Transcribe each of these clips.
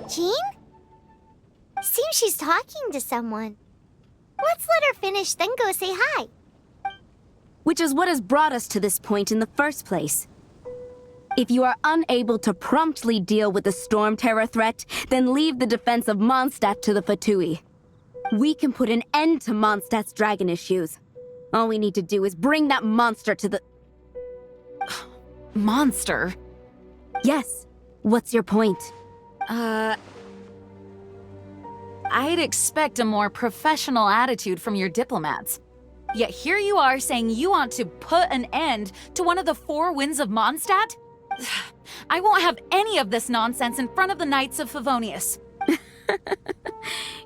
Jean? Seems she's talking to someone. Let's let her finish, then go say hi. Which is what has brought us to this point in the first place. If you are unable to promptly deal with the storm terror threat, then leave the defense of Mondstadt to the Fatui. We can put an end to Mondstadt's dragon issues. All we need to do is bring that monster to the... Monster? Yes. What's your point? I'd expect a more professional attitude from your diplomats. Yet here you are saying you want to put an end to one of the four winds of Mondstadt? I won't have any of this nonsense in front of the Knights of Favonius.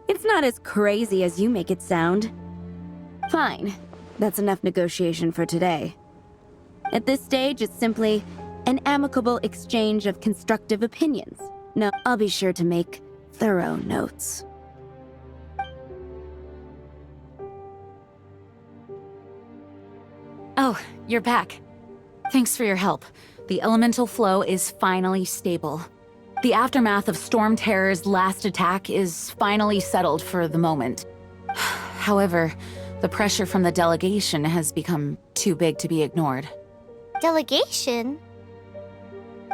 It's not as crazy as you make it sound. Fine. That's enough negotiation for today. At this stage, it's simply an amicable exchange of constructive opinions. No, I'll be sure to make thorough notes. Oh, you're back. Thanks for your help. The elemental flow is finally stable. The aftermath of Storm Terror's last attack is finally settled for the moment. However, the pressure from the delegation has become too big to be ignored. Delegation?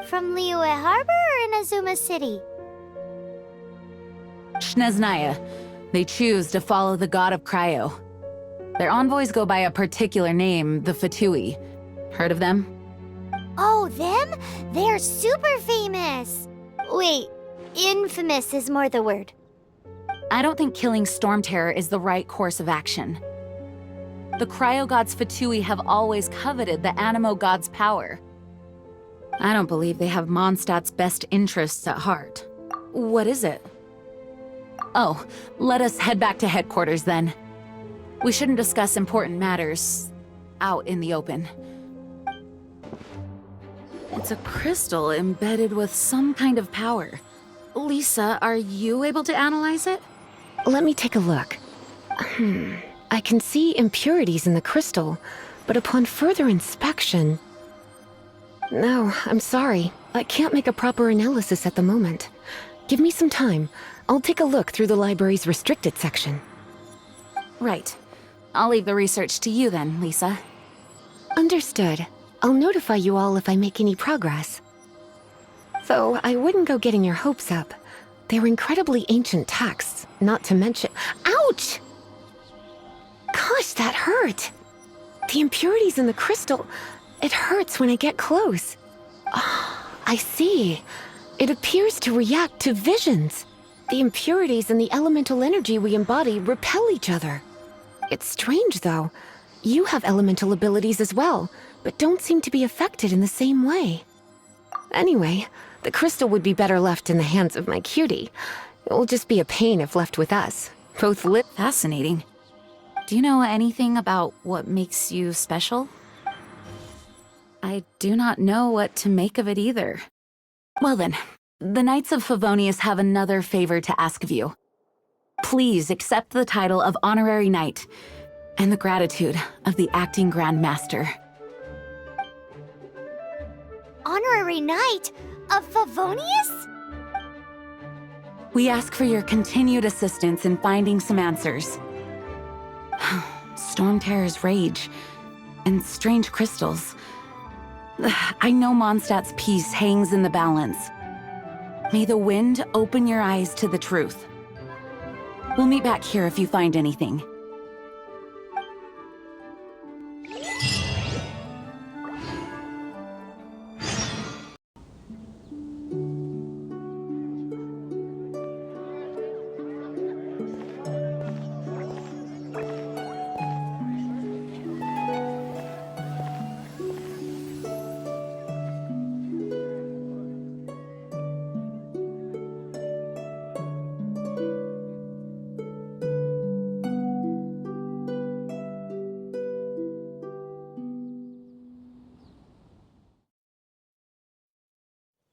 From Liyue Harbor or Inazuma City? Shneznaya. They choose to follow the god of Cryo. Their envoys go by a particular name, the Fatui. Heard of them? Oh, them? They're super famous! Wait, infamous is more the word. I don't think killing Storm Terror is the right course of action. The Cryo God's Fatui have always coveted the Animo God's power. I don't believe they have Mondstadt's best interests at heart. What is it? Oh, let us head back to headquarters then. We shouldn't discuss important matters out in the open. It's a crystal embedded with some kind of power. Lisa, are you able to analyze it? Let me take a look. I can see impurities in the crystal, but upon further inspection... No, I'm sorry. I can't make a proper analysis at the moment. Give me some time. I'll take a look through the library's restricted section. Right. I'll leave the research to you then, Lisa. Understood. I'll notify you all if I make any progress. Though I wouldn't go getting your hopes up. They're incredibly ancient texts, not to mention— Ouch! Gosh, that hurt! The impurities in the crystal— it hurts when I get close. Ah, I see. It appears to react to visions. The impurities and the elemental energy we embody repel each other. It's strange, though. You have elemental abilities as well, but don't seem to be affected in the same way. Anyway, the crystal would be better left in the hands of my cutie. It will just be a pain if left with us. Both lit— Fascinating. Do you know anything about what makes you special? I do not know what to make of it either. Well then, the Knights of Favonius have another favor to ask of you. Please accept the title of Honorary Knight and the gratitude of the Acting Grand Master. Honorary Knight of Favonius? We ask for your continued assistance in finding some answers. Storm Terror's rage and strange crystals. I know Mondstadt's peace hangs in the balance. May the wind open your eyes to the truth. We'll meet back here if you find anything.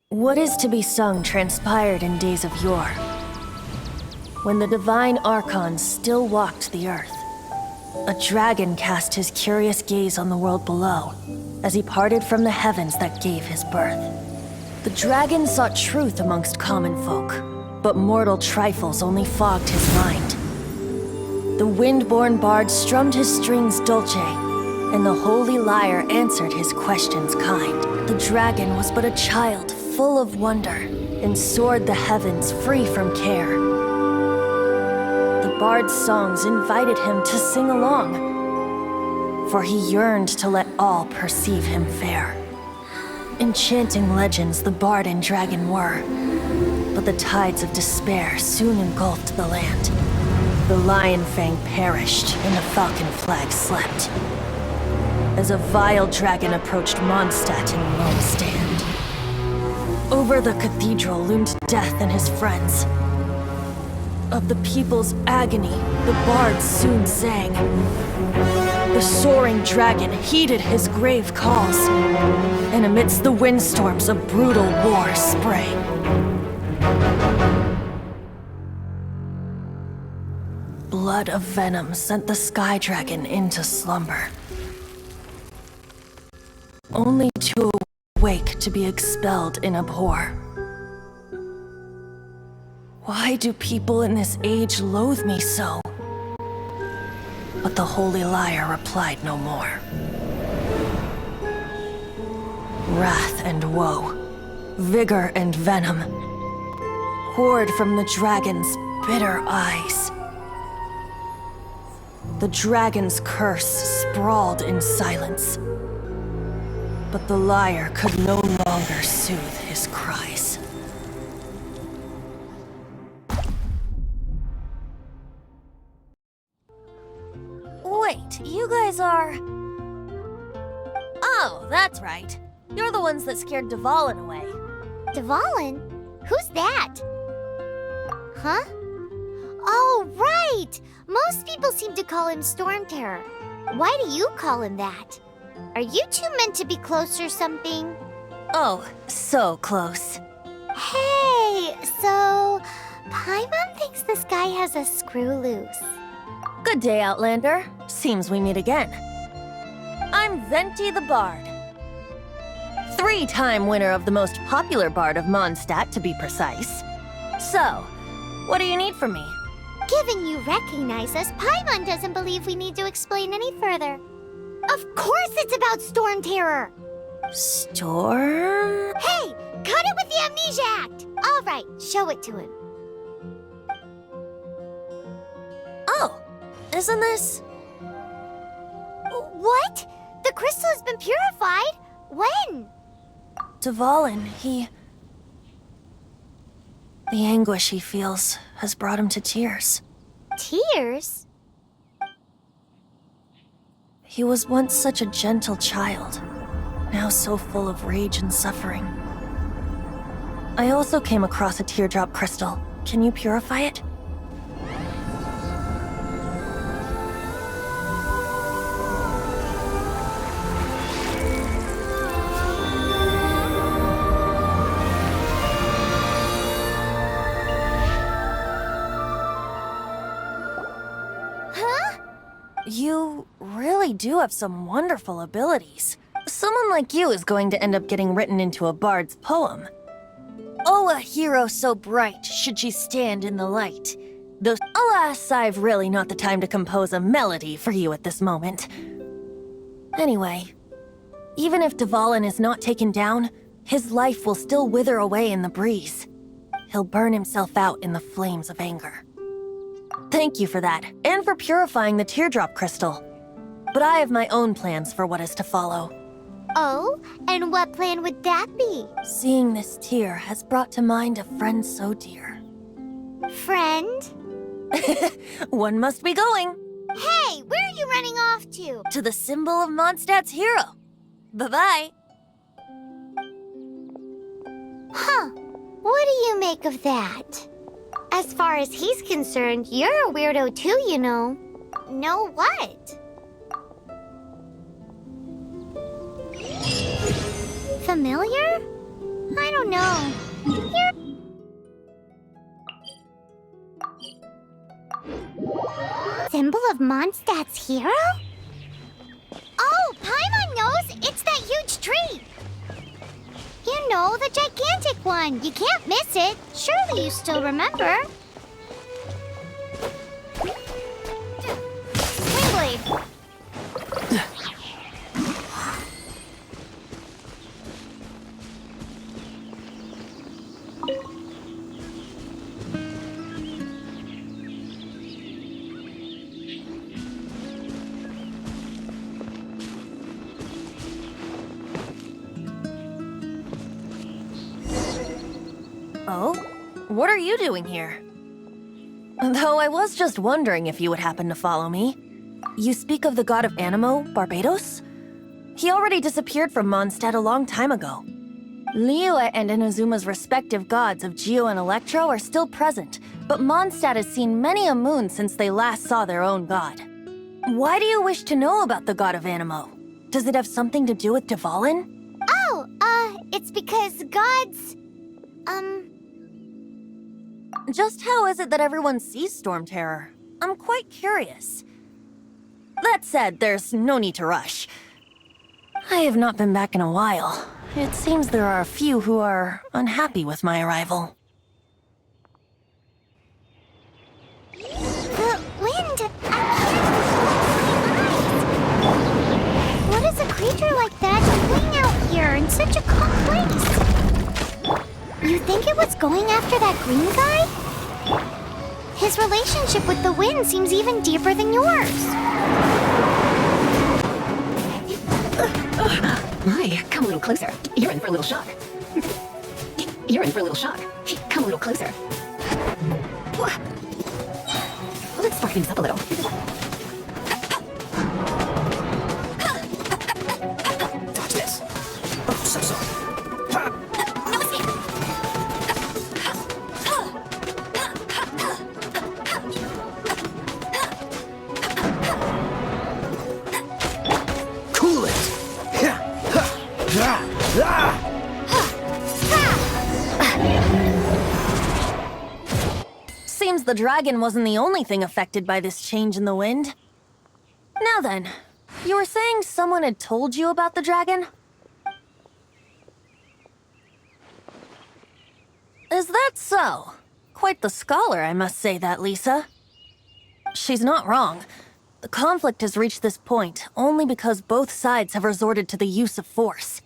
What is to be sung transpired in days of yore, when the divine archons still walked the earth. A dragon cast his curious gaze on the world below, as he parted from the heavens that gave his birth. The dragon sought truth amongst common folk, but mortal trifles only fogged his mind. The wind-born bard strummed his strings dolce, and the Holy Lyre answered his questions kind. The dragon was but a child full of wonder, and soared the heavens free from care. The bard's songs invited him to sing along, for he yearned to let all perceive him fair. Enchanting legends the bard and dragon were, but the tides of despair soon engulfed the land. The lion fang perished, and the falcon flag slept, as a vile dragon approached Mondstadt in lone stand. Over the cathedral loomed death and his friends. Of the people's agony, the bard soon sang. The soaring dragon heeded his grave calls, and amidst the windstorms a brutal war sprang. Blood of venom sent the sky dragon into slumber, only to awake to be expelled in abhor. Why do people in this age loathe me so? But the Holy Lyre replied no more. Wrath and woe, vigor and venom, poured from the dragon's bitter eyes. The dragon's curse sprawled in silence, but the lyre could no longer soothe his cries. Wait, you guys are... Oh, that's right. You're the ones that scared Dvalin away. Dvalin? Who's that? Huh? Oh, right! Most people seem to call him Storm Terror. Why do you call him that? Are you two meant to be close or something? Oh, so close. Hey, so... Paimon thinks this guy has a screw loose. Good day, Outlander. Seems we meet again. I'm Venti the Bard. 3-time winner of the most popular bard of Mondstadt, to be precise. So, what do you need from me? Given you recognize us, Paimon doesn't believe we need to explain any further. Of course it's about Storm Terror! Storm? Hey! Cut it with the Amnesia Act! Alright, show it to him. Oh, isn't this... What? The crystal has been purified? When? Dvalin, the anguish he feels has brought him to tears. Tears? He was once such a gentle child, now so full of rage and suffering. I also came across a teardrop crystal. Can you purify it? You really do have some wonderful abilities. Someone like you is going to end up getting written into a bard's poem. Oh, a hero so bright, should she stand in the light. Though, alas, I've really not the time to compose a melody for you at this moment. Anyway, even if Dvalin is not taken down, his life will still wither away in the breeze. He'll burn himself out in the flames of anger. Thank you for that, and for purifying the teardrop crystal. But I have my own plans for what is to follow. Oh? And what plan would that be? Seeing this tear has brought to mind a friend so dear. Friend? One must be going. Hey, where are you running off to? To the symbol of Mondstadt's hero. Bye-bye. Huh. What do you make of that? As far as he's concerned, you're a weirdo too, you know. Know what? Familiar? I don't know. Symbol of Mondstadt's hero? Oh, Paimon knows! It's that huge tree! You I know, the gigantic one. You can't miss it. Surely you still remember. Swing blade. Oh? What are you doing here? Though I was just wondering if you would happen to follow me. You speak of the god of Animo, Barbados? He already disappeared from Mondstadt a long time ago. Liyue and Inazuma's respective gods of Geo and Electro are still present, but Mondstadt has seen many a moon since they last saw their own god. Why do you wish to know about the god of Animo? Does it have something to do with Dvalin? Oh, it's because gods... Just how is it that everyone sees Storm Terror? I'm quite curious. That said, there's no need to rush. I have not been back in a while. It seems there are a few who are unhappy with my arrival. The wind! I can't believe my eyes! What is a creature like that doing out here in such a calm place? You think it was going after that green guy? His relationship with the wind seems even deeper than yours. My, come a little closer. You're in for a little shock. You're in for a little shock. Come a little closer. Let's spark things up a little. Watch this. Oh, so sorry. Cool it. Seems the dragon wasn't the only thing affected by this change in the wind. Now then, you were saying someone had told you about the dragon? Is that so? Quite the scholar, I must say that, Lisa. She's not wrong. The conflict has reached this point only because both sides have resorted to the use of force.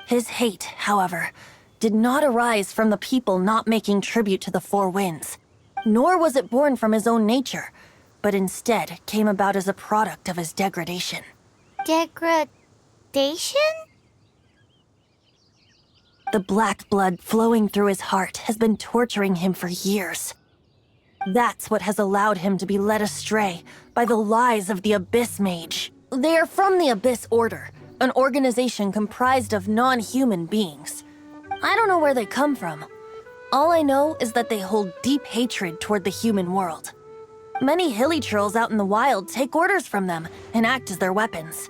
His hate, however, did not arise from the people not making tribute to the Four Winds, nor was it born from his own nature, but instead came about as a product of his degradation. Degradation? The black blood flowing through his heart has been torturing him for years. That's what has allowed him to be led astray by the lies of the Abyss Mage. They are from the Abyss Order, an organization comprised of non-human beings. I don't know where they come from. All I know is that they hold deep hatred toward the human world. Many hilly trolls out in the wild take orders from them and act as their weapons.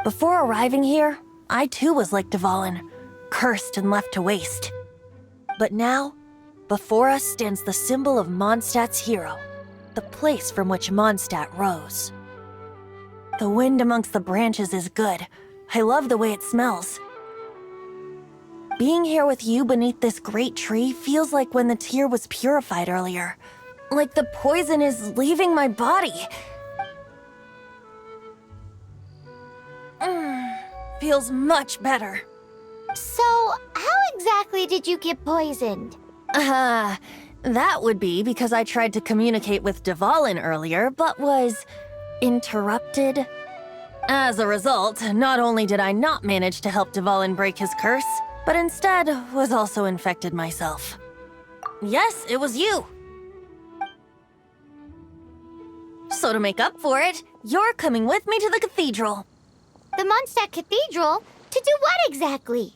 Before arriving here, I too was like Dvalin, cursed and left to waste. But now, before us stands the symbol of Mondstadt's hero, the place from which Mondstadt rose. The wind amongst the branches is good. I love the way it smells. Being here with you beneath this great tree feels like when the tear was purified earlier. Like the poison is leaving my body. Feels much better. So, how exactly did you get poisoned? That would be because I tried to communicate with Dvalin earlier, but was interrupted. As a result, not only did I not manage to help Dvalin break his curse, but instead was also infected myself. Yes, it was you. So to make up for it, you're coming with me to the cathedral. The Mondstadt Cathedral? To do what exactly?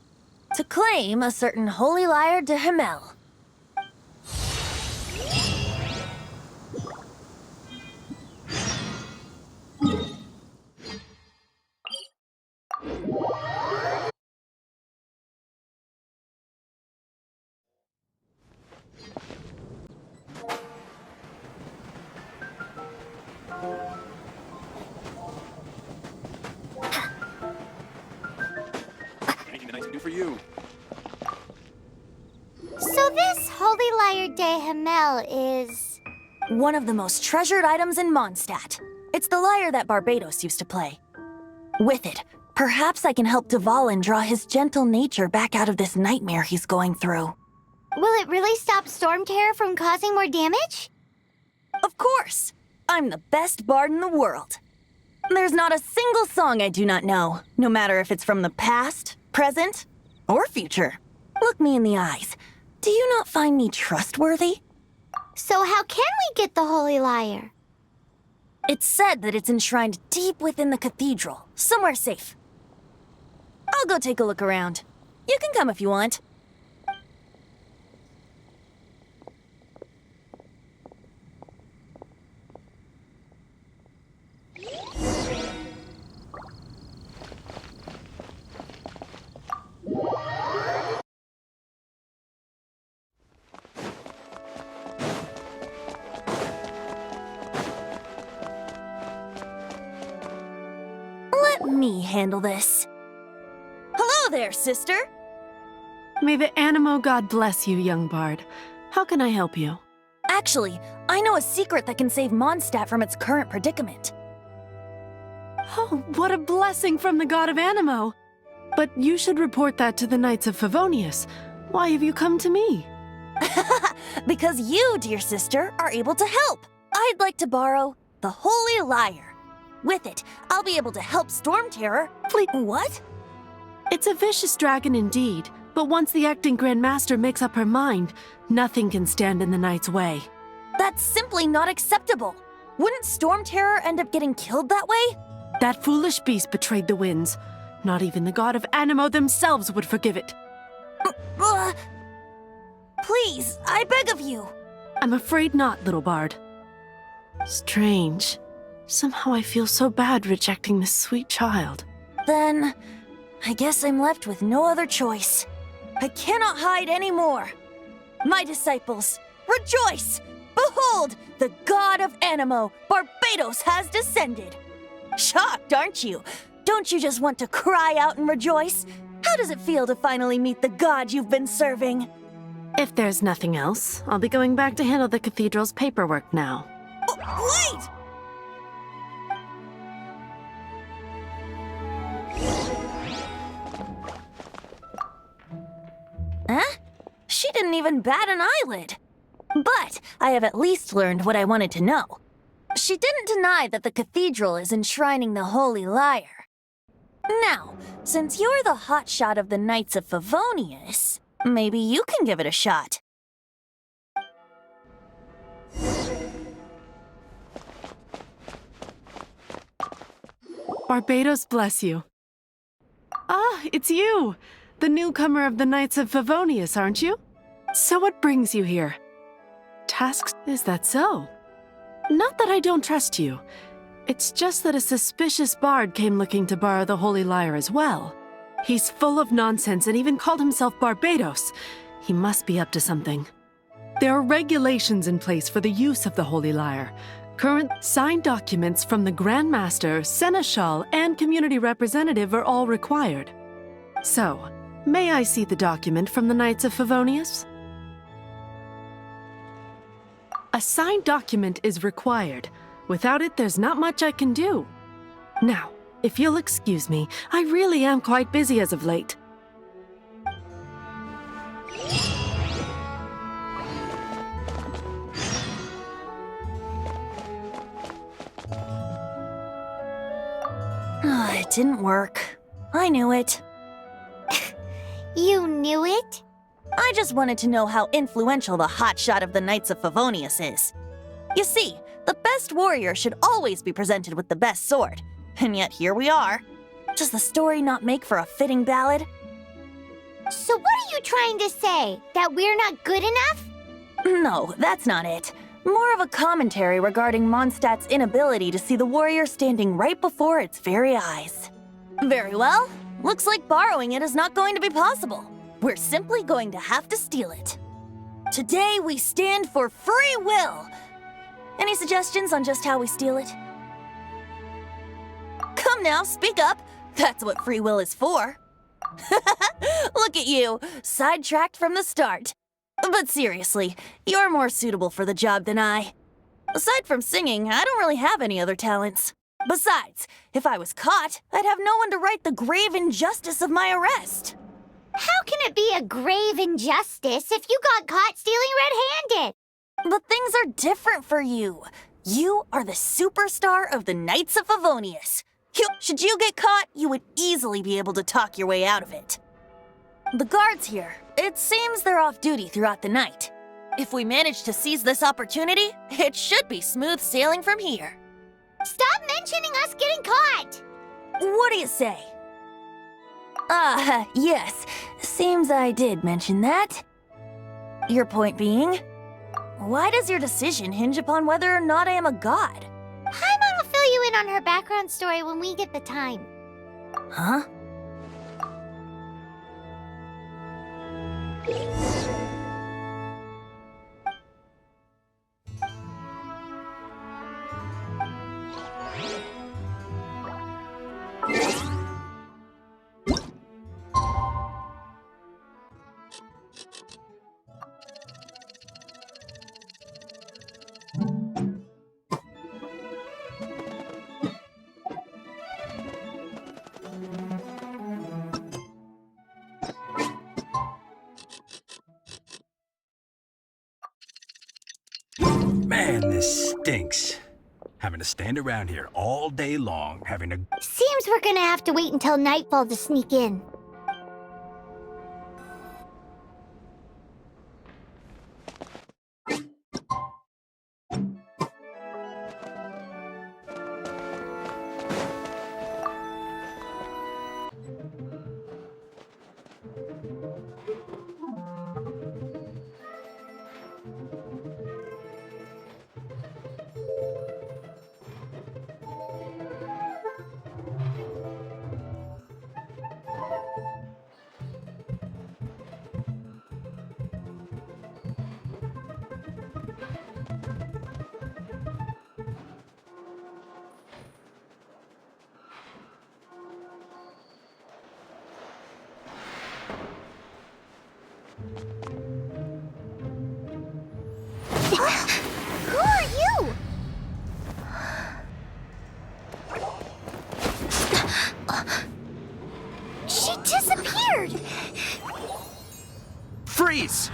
To claim a certain Holy Lyre de Himmel. Anything that I can do for you? Holy Lyre de Himmel is... One of the most treasured items in Mondstadt. It's the lyre that Barbados used to play. With it, perhaps I can help Dvalin draw his gentle nature back out of this nightmare he's going through. Will it really stop Storm Terror from causing more damage? Of course! I'm the best bard in the world. There's not a single song I do not know, no matter if it's from the past, present, or future. Look me in the eyes. Do you not find me trustworthy? So how can we get the Holy Lyre? It's said that it's enshrined deep within the cathedral, somewhere safe. I'll go take a look around. You can come if you want. Let me handle this. Hello there, sister! May the Animo God bless you, young bard. How can I help you? Actually, I know a secret that can save Mondstadt from its current predicament. Oh, what a blessing from the god of Animo! But you should report that to the Knights of Favonius. Why have you come to me? Because you, dear sister, are able to help. I'd like to borrow the Holy Lyre. With it, I'll be able to help Storm Terror. Please. What? It's a vicious dragon indeed, but once the acting Grand Master makes up her mind, nothing can stand in the Knight's way. That's simply not acceptable. Wouldn't Storm Terror end up getting killed that way? That foolish beast betrayed the winds. Not even the god of Animo themselves would forgive it. Please, I beg of you. I'm afraid not, little bard. Strange. Somehow I feel so bad rejecting this sweet child. Then, I guess I'm left with no other choice. I cannot hide anymore. My disciples, rejoice! Behold, the god of Animo, Barbados, has descended. Shocked, aren't you? Don't you just want to cry out and rejoice? How does it feel to finally meet the god you've been serving? If there's nothing else, I'll be going back to handle the cathedral's paperwork now. Wait! Huh? She didn't even bat an eyelid. But I have at least learned what I wanted to know. She didn't deny that the cathedral is enshrining the Holy Lyre. Now, since you're the hotshot of the Knights of Favonius, maybe you can give it a shot. Barbados bless you. Ah, it's you! The newcomer of the Knights of Favonius, aren't you? So what brings you here? Tasks? Is that so? Not that I don't trust you. It's just that a suspicious bard came looking to borrow the Holy Lyre as well. He's full of nonsense and even called himself Barbados. He must be up to something. There are regulations in place for the use of the Holy Lyre. Current signed documents from the Grand Master, Seneschal, and community representative are all required. So, may I see the document from the Knights of Favonius? A signed document is required. Without it, there's not much I can do. Now, if you'll excuse me, I really am quite busy as of late. It didn't work. I knew it. You knew it? I just wanted to know how influential the hotshot of the Knights of Favonius is. You see, the best warrior should always be presented with the best sword. And yet here we are. Does the story not make for a fitting ballad? So what are you trying to say? That we're not good enough? No, that's not it. More of a commentary regarding Mondstadt's inability to see the warrior standing right before its very eyes. Very well. Looks like borrowing it is not going to be possible. We're simply going to have to steal it. Today we stand for free will. Any suggestions on just how we steal it? Come now, speak up. That's what free will is for. Look at you, sidetracked from the start. But seriously, you're more suitable for the job than I. Aside from singing, I don't really have any other talents. Besides, if I was caught, I'd have no one to right the grave injustice of my arrest. How can it be a grave injustice if you got caught stealing red-handed? But things are different for you. You are the superstar of the Knights of Favonius. Should you get caught, you would easily be able to talk your way out of it. The guards here, it seems they're off duty throughout the night. If we manage to seize this opportunity, it should be smooth sailing from here. Stop mentioning us getting caught! What do you say? Yes. Seems I did mention that. Your point being, why does your decision hinge upon whether or not I am a god? Paimon will fill you in on her background story when we get the time. Huh? Man, this stinks. Having to stand around here all day long, having to... Seems we're gonna have to wait until nightfall to sneak in. Who are you? She disappeared! Freeze!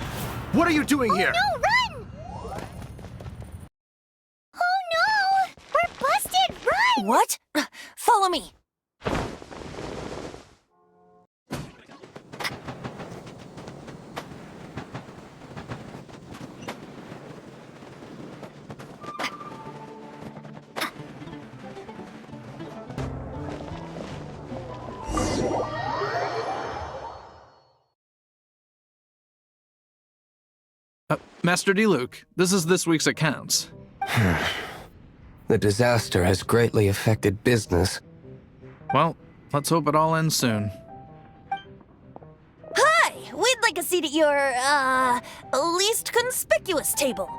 What are you doing here? No, run! Oh no! We're busted! Run! What? Follow me. Master Diluc, this is this week's accounts. The disaster has greatly affected business. Well, let's hope it all ends soon. Hi! We'd like a seat at your, least conspicuous table.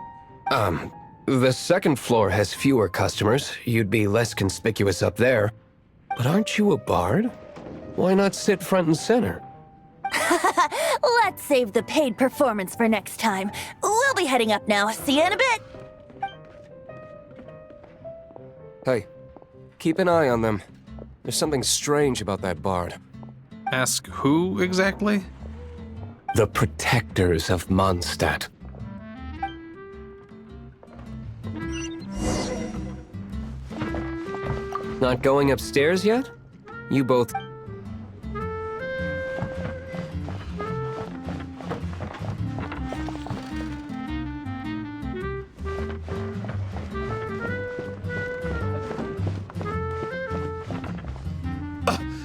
The second floor has fewer customers. You'd be less conspicuous up there. But aren't you a bard? Why not sit front and center? Let's save the paid performance for next time. We'll be heading up now. See you in a bit. Hey, keep an eye on them. There's something strange about that bard. Ask who exactly? The protectors of Mondstadt. Not going upstairs yet? You both...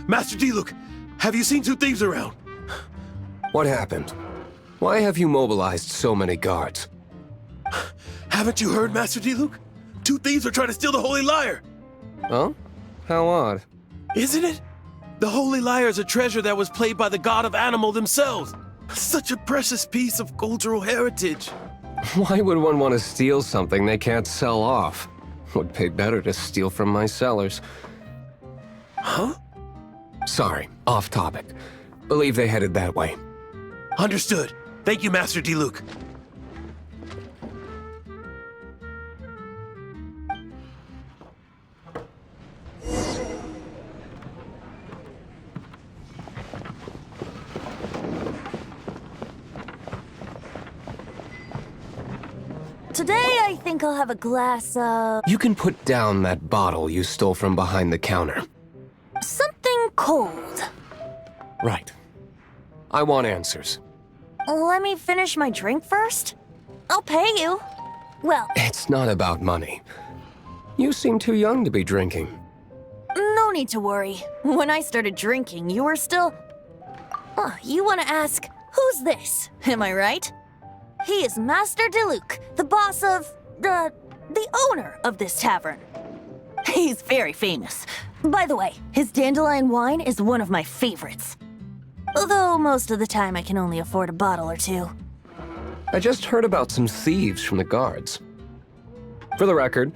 Master Diluc, have you seen two thieves around? What happened? Why have you mobilized so many guards? Haven't you heard, Master Diluc? Two thieves are trying to steal the Holy Lyre! Huh? How odd. Isn't it? The Holy Lyre is a treasure that was played by the god of animal themselves. Such a precious piece of cultural heritage. Why would one want to steal something they can't sell off? Would pay better to steal from my sellers. Huh? Sorry, off topic. Believe they headed that way. Understood. Thank you, Master Diluc. Today, I think I'll have a glass of... You can put down that bottle you stole from behind the counter. something cold. Right. I want answers. Let me finish my drink first. I'll pay you. Well, It's not about money. You seem too young to be drinking. no need to worry. When I started drinking, you were still... Oh, you want to ask, who's this? Am I right? He is Master Diluc, the boss of... the owner of this tavern. He's very famous. By the way, his dandelion wine is one of my favorites. Although most of the time I can only afford a bottle or two. I just heard about some thieves from the guards. For the record,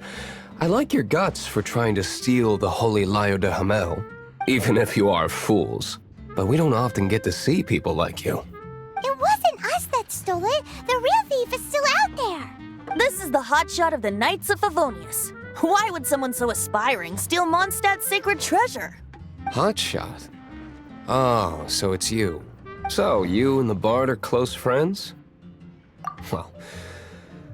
I like your guts for trying to steal the Holy Lyre de Hamel, even if you are fools. But we don't often get to see people like you. It wasn't us that stole it. The real thief is still out there. This is the hotshot of the Knights of Favonius. Why would someone so aspiring steal Mondstadt's sacred treasure? Hotshot? Oh, so it's you. So, you and the Bard are close friends? Well,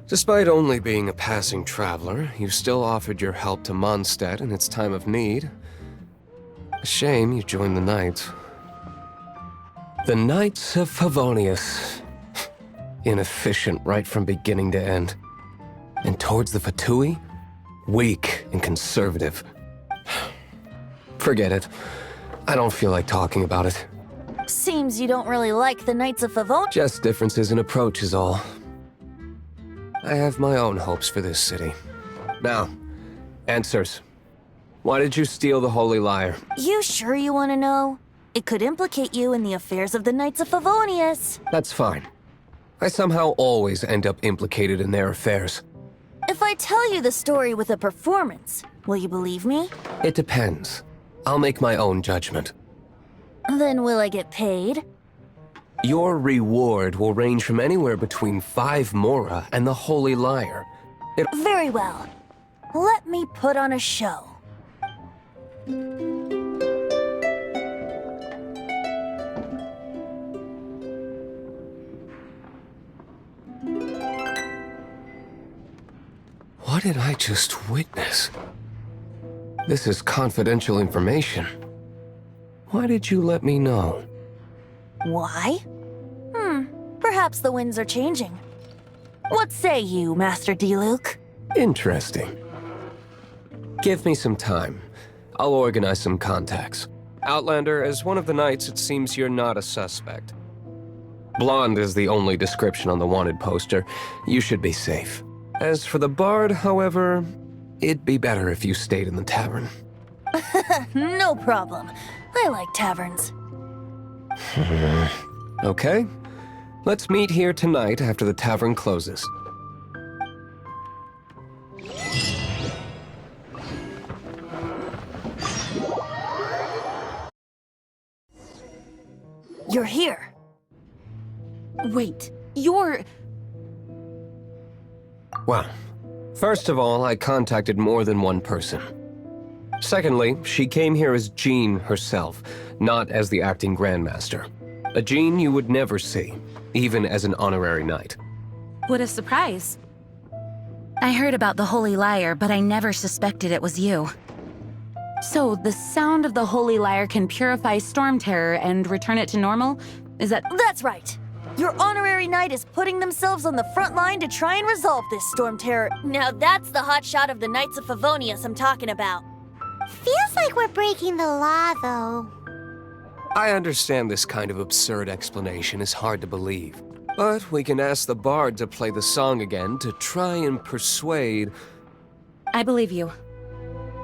despite only being a passing traveler, you still offered your help to Mondstadt in its time of need. A shame you joined the Knights. The Knights of Favonius. Inefficient right from beginning to end. And towards the Fatui, weak and conservative. Forget it. I don't feel like talking about it. Seems you don't really like the Knights of Favonius. Just differences in approach is all. I have my own hopes for this city. Now, answers. Why did you steal the Holy Lyre? You sure you want to know? It could implicate you in the affairs of the Knights of Favonius. That's fine. I somehow always end up implicated in their affairs. If I tell you the story with a performance, will you believe me? It depends. I'll make my own judgment. Then will I get paid? Your reward will range from anywhere between 5 mora and the Holy Lyre. Very well. Let me put on a show. What did I just witness? This is confidential information. Why did you let me know? Why? Perhaps the winds are changing. What say you, Master Diluc? Interesting. Give me some time. I'll organize some contacts. Outlander, as one of the knights, it seems you're not a suspect. Blonde is the only description on the wanted poster. You should be safe. As for the Bard, however, it'd be better if you stayed in the tavern. No problem. I like taverns. Okay. Let's meet here tonight after the tavern closes. You're here. Wait, you're... Well, first of all, I contacted more than one person. Secondly, she came here as Jean herself, not as the acting Grandmaster. A Jean you would never see, even as an honorary knight. What a surprise. I heard about the Holy Lyre, but I never suspected it was you. So, the sound of the Holy Lyre can purify Storm Terror and return it to normal? Is that... That's right. Your honorary knight is putting themselves on the front line to try and resolve this storm terror. Now that's the hotshot of the Knights of Favonius I'm talking about. Feels like we're breaking the law, though. I understand this kind of absurd explanation is hard to believe. But we can ask the Bard to play the song again to try and persuade... I believe you.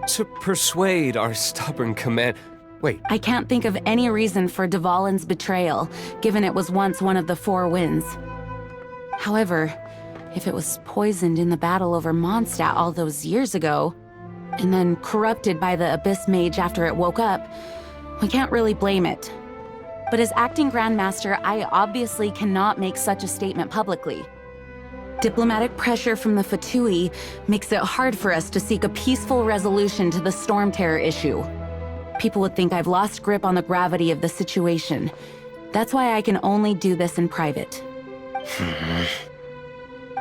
To persuade our stubborn command... Wait, I can't think of any reason for Dvalin's betrayal, given it was once one of the 4 winds. However, if it was poisoned in the battle over Mondstadt all those years ago, and then corrupted by the Abyss Mage after it woke up, we can't really blame it. But as acting Grandmaster, I obviously cannot make such a statement publicly. Diplomatic pressure from the Fatui makes it hard for us to seek a peaceful resolution to the storm terror issue. People would think I've lost grip on the gravity of the situation. That's why I can only do this in private.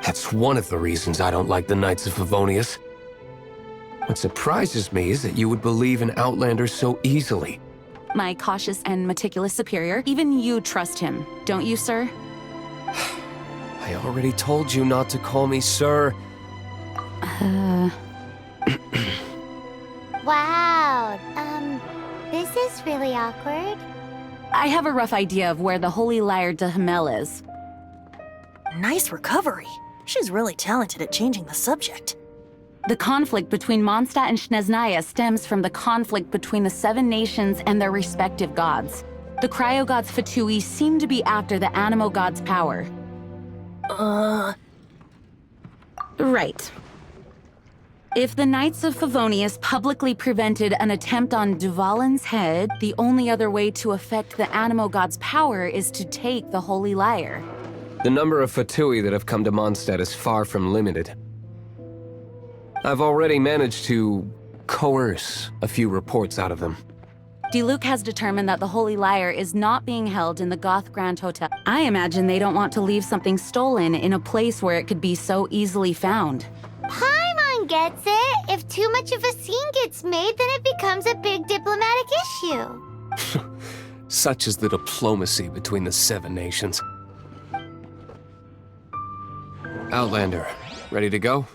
That's one of the reasons I don't like the Knights of Favonius. What surprises me is that you would believe in Outlanders so easily. My cautious and meticulous superior, even you trust him, don't you, sir? I already told you not to call me sir. Wow, this is really awkward. I have a rough idea of where the Holy Lyre de Himmel is. Nice recovery. She's really talented at changing the subject. The conflict between Mondstadt and Snezhnaya stems from the conflict between the 7 nations and their respective gods. The cryo-gods Fatui seem to be after the animo god's power. Right. If the Knights of Favonius publicly prevented an attempt on Dvalin's head, the only other way to affect the animo god's power is to take the Holy Lyre. The number of Fatui that have come to Mondstadt is far from limited. I've already managed to coerce a few reports out of them. Diluc has determined that the Holy Lyre is not being held in the Goth Grand Hotel. I imagine they don't want to leave something stolen in a place where it could be so easily found. Paimon gets it. If too much of a scene gets made, then it becomes a big diplomatic issue. Such is the diplomacy between the 7 nations. Outlander, ready to go?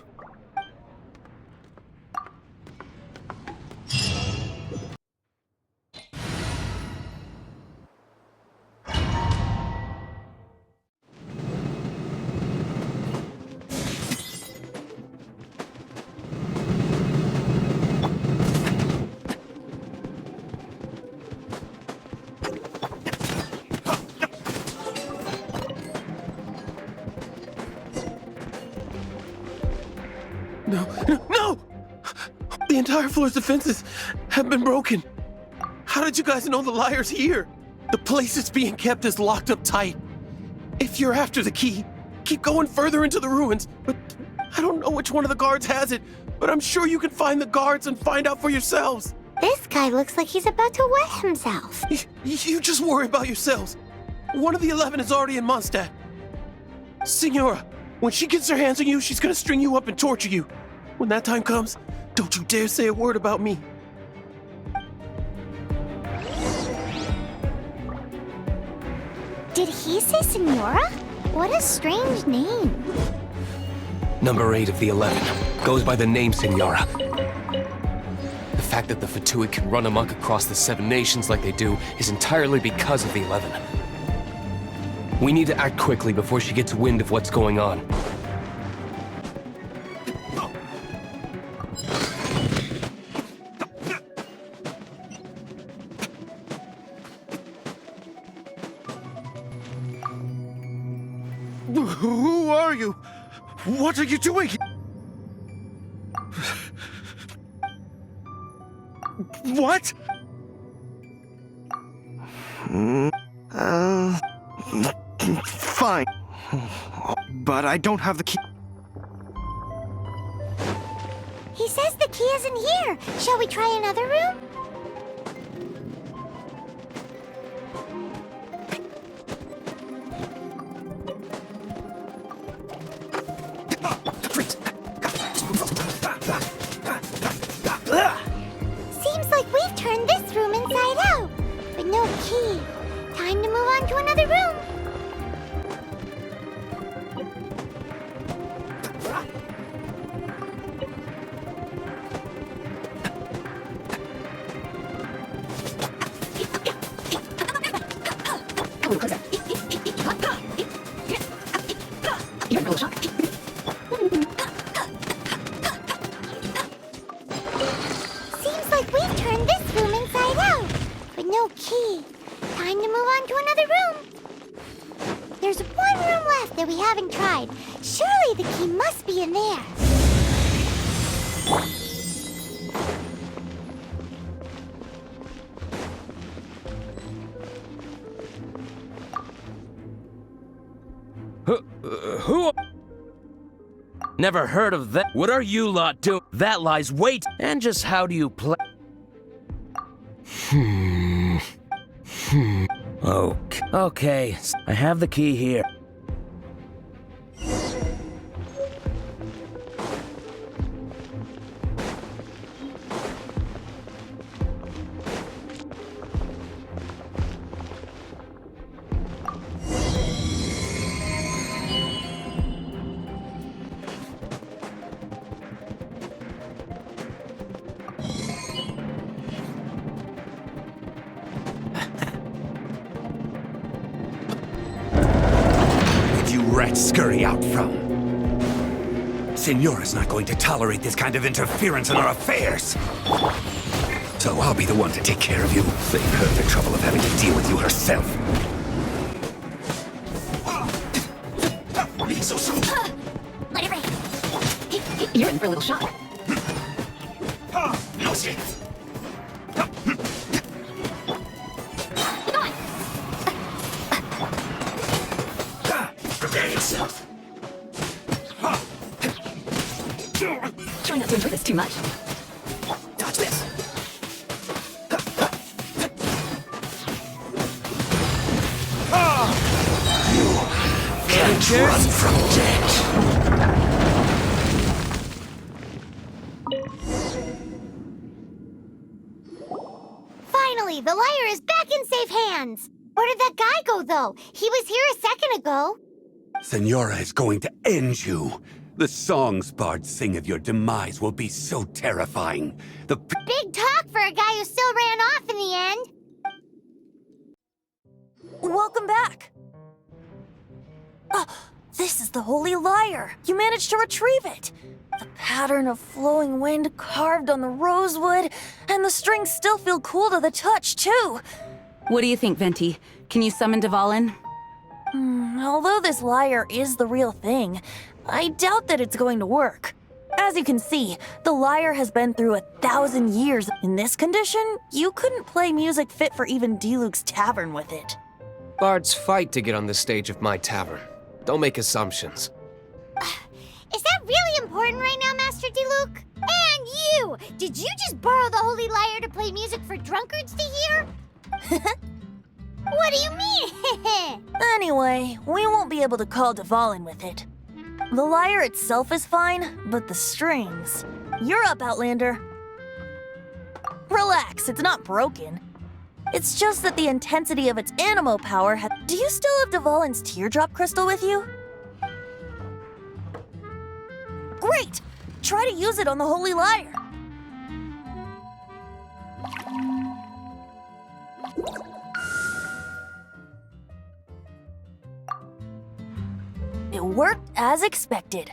No! The entire floor's defenses have been broken. How did you guys know the Lyre's here? The place it's being kept is locked up tight. If you're after the key, keep going further into the ruins. But I don't know which one of the guards has it, but I'm sure you can find the guards and find out for yourselves. This guy looks like he's about to wet himself. You just worry about yourselves. One of the 11 is already in Mondstadt. Signora, when she gets her hands on you, she's gonna string you up and torture you. When that time comes, don't you dare say a word about me. Did he say Senora? What a strange name. Number 8 of the 11 goes by the name Signora. The fact that the Fatui can run amok across the 7 nations like they do is entirely because of the 11. We need to act quickly before she gets wind of what's going on. Who are you? What are you doing? What? Fine. But I don't have the key. He says the key isn't here. Shall we try another room? Seems like we've turned this room inside out, but no key. Time to move on to another room. Seems like we've turned this room inside out, but no key. Time to move on to another room. There's one room left that we haven't tried. Surely the key must be in there. Never heard of that. What are you lot doing? That lies wait. And just how do you play? Okay, I have the key here. Scurry out from. Signora's not going to tolerate this kind of interference in our affairs. So I'll be the one to take care of you. Save her the trouble of having to deal with you herself. You're in for a little shock. No shit. Try not to enjoy this too much. Dodge this. You can't run from death. Finally, the lyre is back in safe hands. Where did that guy go, though? He was here a second ago. Senora is going to end you. The songs bards sing of your demise will be so terrifying. Big talk for a guy who still ran off in the end. Welcome back. This is the Holy Lyre. You managed to retrieve it. The pattern of flowing wind carved on the rosewood, and the strings still feel cool to the touch, too. What do you think, Venti? Can you summon Dvalin? Although this lyre is the real thing, I doubt that it's going to work. As you can see, the lyre has been through 1,000 years. In this condition, you couldn't play music fit for even Diluc's tavern with it. Bards fight to get on the stage of my tavern. Don't make assumptions. Is that really important right now, Master Diluc? And you! Did you just borrow the Holy Lyre to play music for drunkards to hear? What do you mean? Anyway, we won't be able to call Dvalin with it. The lyre itself is fine, but the strings... You're up, Outlander. Relax, it's not broken. It's just that the intensity of its animo power has... Do you still have Dvalin's teardrop crystal with you? Great! Try to use it on the Holy Lyre. It worked as expected.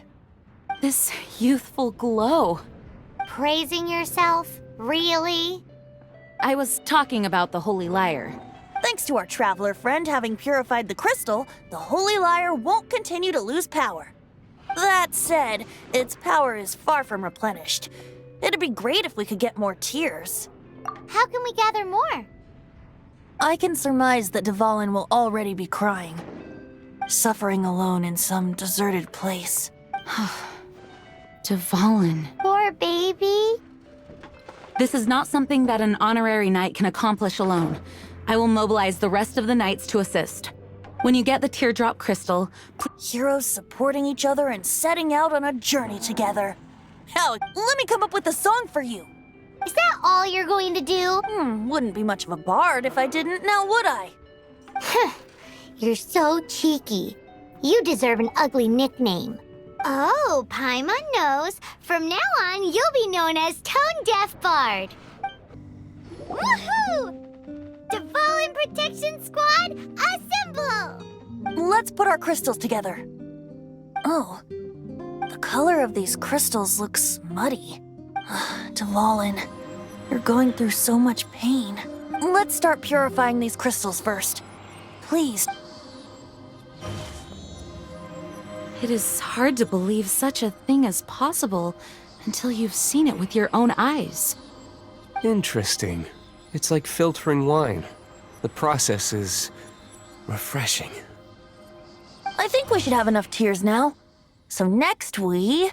This youthful glow. Praising yourself? Really? I was talking about the Holy Lyre. Thanks to our traveler friend having purified the crystal, the Holy Lyre won't continue to lose power. That said, its power is far from replenished. It'd be great if we could get more tears. How can we gather more? I can surmise that Dvalin will already be crying. Suffering alone in some deserted place. Dvalin. Poor baby. This is not something that an honorary knight can accomplish alone. I will mobilize the rest of the knights to assist. When you get the teardrop crystal... Heroes supporting each other and setting out on a journey together. Hell, let me come up with a song for you. Is that all you're going to do? Wouldn't be much of a bard if I didn't, now would I? You're so cheeky. You deserve an ugly nickname. Oh, Paimon knows. From now on, you'll be known as Tone Deaf Bard. Woohoo! Dvalin Protection Squad, assemble! Let's put our crystals together. Oh, the color of these crystals looks muddy. Dvalin, you're going through so much pain. Let's start purifying these crystals first. Please. It is hard to believe such a thing is possible until you've seen it with your own eyes. Interesting. It's like filtering wine. The process is refreshing. I think we should have enough tears now. So next we...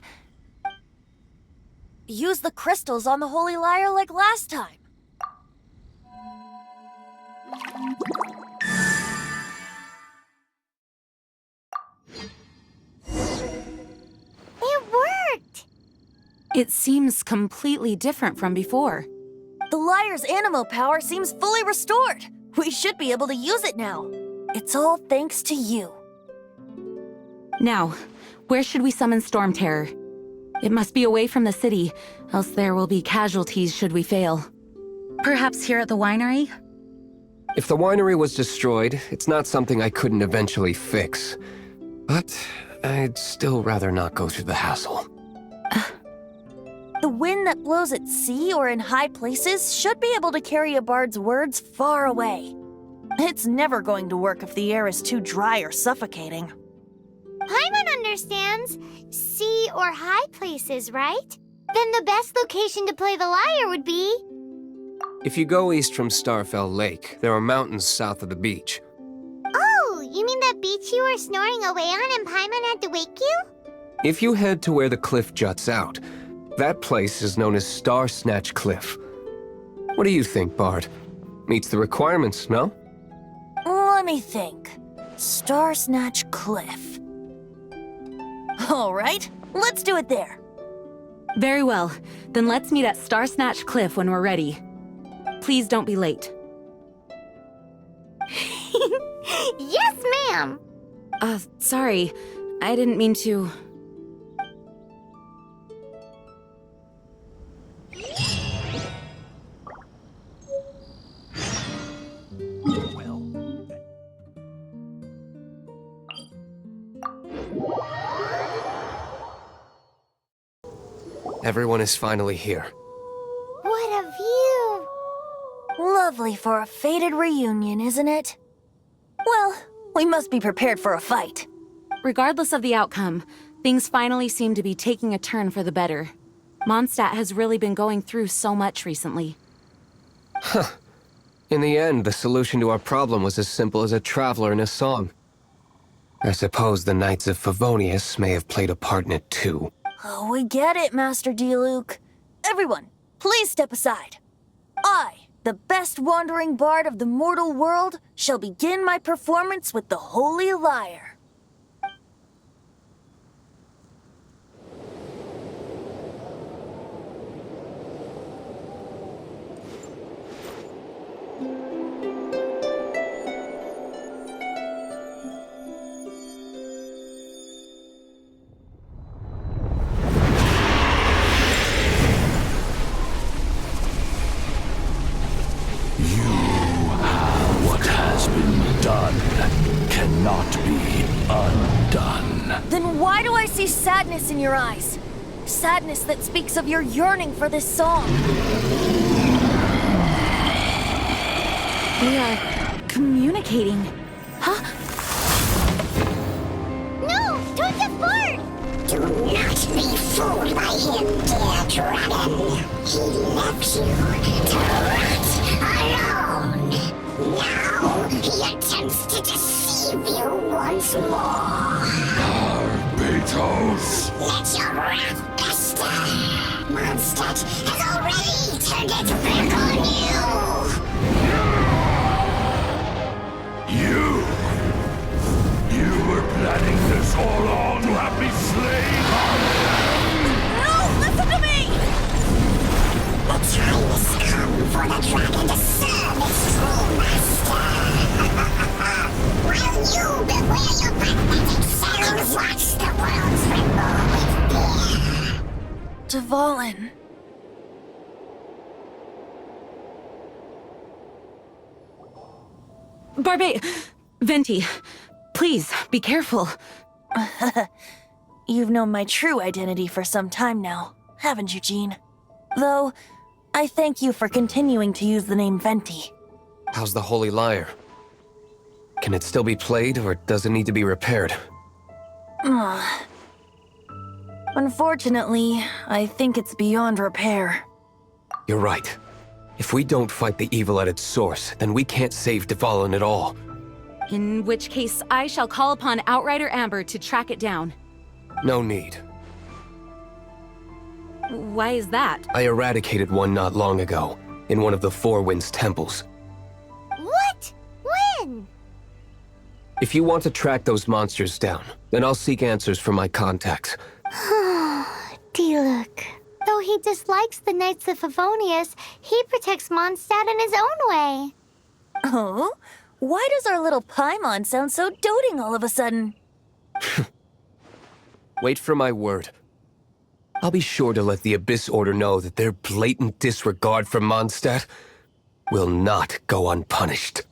use the crystals on the Holy Lyre like last time. It worked! It seems completely different from before. The lyre's animo power seems fully restored. We should be able to use it now. It's all thanks to you. Now, where should we summon Storm Terror? It must be away from the city, else there will be casualties should we fail. Perhaps here at the winery? If the winery was destroyed, it's not something I couldn't eventually fix. But I'd still rather not go through the hassle. The wind that blows at sea or in high places should be able to carry a bard's words far away. It's never going to work if the air is too dry or suffocating. Paimon understands sea or high places, right? Then the best location to play the lyre would be... If you go east from Starfell Lake, there are mountains south of the beach. Oh, you mean that beach you were snoring away on and Paimon had to wake you? If you head to where the cliff juts out, that place is known as Star Snatch Cliff. What do you think, Bard? Meets the requirements, no? Let me think. Star Snatch Cliff. All right, let's do it there. Very well. Then let's meet at Star Snatch Cliff when we're ready. Please don't be late. Yes, ma'am! Sorry. I didn't mean to... Everyone is finally here. What a view! Lovely for a fated reunion, isn't it? Well, we must be prepared for a fight. Regardless of the outcome, things finally seem to be taking a turn for the better. Mondstadt has really been going through so much recently. In the end, the solution to our problem was as simple as a traveler in a song. I suppose the Knights of Favonius may have played a part in it too. Oh, we get it, Master Diluc. Everyone, please step aside. I, the best wandering bard of the mortal world, shall begin my performance with the Holy Lyre. Cannot be undone. Then why do I see sadness in your eyes? Sadness that speaks of your yearning for this song. They are communicating. Huh? No! Don't depart! Do not be fooled by him, dear dragon. He left you to rot alone. Now he attempts to deceive you once more. Barbatos! Let your wrath fester. Mondstadt has already turned its back on You! You were planning this all along to have me slain! No! Listen to me! The time has come for the dragon to serve its true master. While you beware your pathetic selves, watch the world tremble with fear. Dvalin. Venti, please, be careful. You've known my true identity for some time now, haven't you, Jean? Though, I thank you for continuing to use the name Venti. How's the Holy Lyre? Can it still be played, or does it need to be repaired? Unfortunately, I think it's beyond repair. You're right. If we don't fight the evil at its source, then we can't save Dvalin at all. In which case, I shall call upon Outrider Amber to track it down. No need. Why is that? I eradicated one not long ago, in one of the Four Winds temples. What? When? If you want to track those monsters down, then I'll seek answers from my contacts. Diluc. Though he dislikes the Knights of Favonius, he protects Mondstadt in his own way. Oh? Why does our little Paimon sound so doting all of a sudden? Wait for my word. I'll be sure to let the Abyss Order know that their blatant disregard for Mondstadt will not go unpunished.